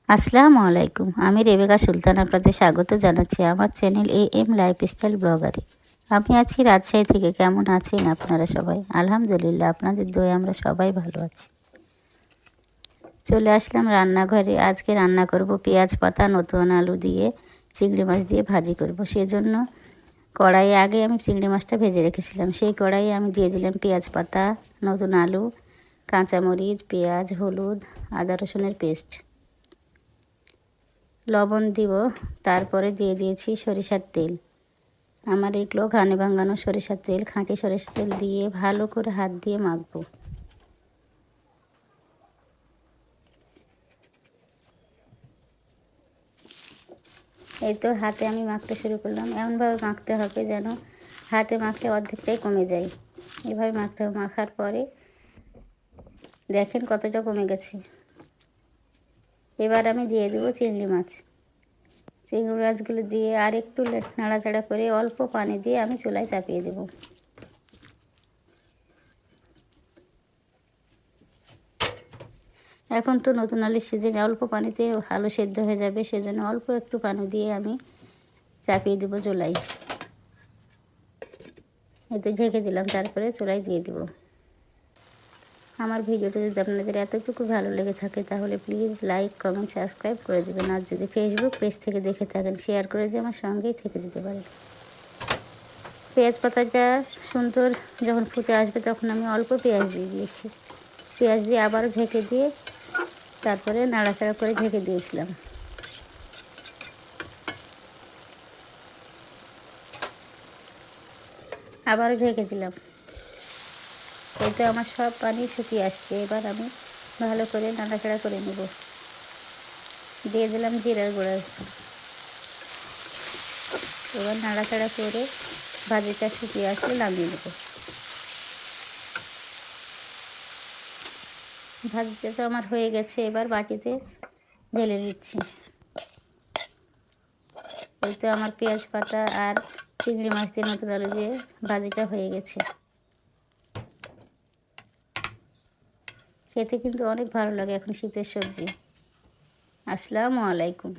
আসসালামু আলাইকুম। আমি রেবেকা সুলতান আপনাদের স্বাগত জানাচ্ছি আমার চ্যানেল AM লাইফস্টাইল ব্লগারে। আমি আছি রাজশাহী থেকে। কেমন আছেন আপনারা সবাই? আলহামদুলিল্লাহ, আপনাদের দোয়ায় আমরা সবাই ভালো আছি। চলে আসলাম রান্নাঘরে। আজকে রান্না করব পেঁয়াজ পাতা নতুন আলু দিয়ে চিংড়ি মাছ দিয়ে ভাজি করব। সেজন্য কড়াইয়ে আগে আমি চিংড়ি মাছটা ভেজে রেখেছিলাম। সেই কড়াইয়ে আমি দিয়ে দিলাম পেঁয়াজ পাতা, নতুন আলু, কাঁচামরিচ, পেঁয়াজ, হলুদ, আদা রসুনের পেস্ট, লবণ দিব। তারপরে দিয়ে দিয়েছি সরিষার তেল। আমার এগুলো ঘানে ভাঙানো সরিষার তেল, খাঁটি সরিষার তেল দিয়ে ভালো করে হাত দিয়ে মাখবো। এই তো হাতে আমি মাখতে শুরু করলাম। এমনভাবে মাখতে হবে যেন হাতে মাখলে অর্ধেকটাই কমে যায়। এভাবে মাখার পরে দেখেন কতটা কমে গেছে। এবার আমি দিয়ে দেবো চিংড়ি মাছ। চিংড়ি মাছগুলো দিয়ে আর একটু নাড়াচাড়া করে অল্প পানি দিয়ে আমি চুলায় চাপিয়ে দেব। এখন তো নতুন আলুর সিজনে অল্প পানিতে ভালো সেদ্ধ হয়ে যাবে, সেজন্য অল্প একটু পানি দিয়ে আমি চাপিয়ে দেবো চুলায়। এতে ঢেকে দিলাম, তারপরে চুলায় দিয়ে দেব। আমার ভিডিওটা যদি আপনাদের এতটুকু ভালো লেগে থাকে তাহলে প্লিজ লাইক, কমেন্ট, সাবস্ক্রাইব করে দেবেন। আর যদি ফেসবুক পেজ থেকে দেখে থাকেন শেয়ার করে দিয়ে আমার সঙ্গেই থেকে যেতে পারেন। পেঁয়াজ পাতাটা সুন্দর যখন ফুটে আসবে তখন আমি অল্প পেঁয়াজ দিয়ে দিয়েছি। পেঁয়াজ দিয়ে আবারও ঢেকে দিয়ে তারপরে নাড়াচাড়া করে ঢেকে দিয়েছিলাম। আবারও ঢেকে দিলাম। এতে আমার সব পানি শুকিয়ে আসছে। এবার আমি ভালো করে নাড়াচাড়া করে নেব। দিয়ে দিলাম জিরার গুঁড়া। এবার নাড়াচাড়া করে ভাজিটা শুকিয়ে আসলে নামিয়ে নেব। ভাজিটা তো আমার হয়ে গেছে, এবার বাটিতে ঢেলে দিচ্ছি। এই তো আমার পেঁয়াজ পাতা আর চিংড়ি মাছ দিয়ে নতুন আলু দিয়ে ভাজিটা হয়ে গেছে। খেতে কিন্তু অনেক ভালো লাগে এখন শীতের সবজি। আসসালামু আলাইকুম।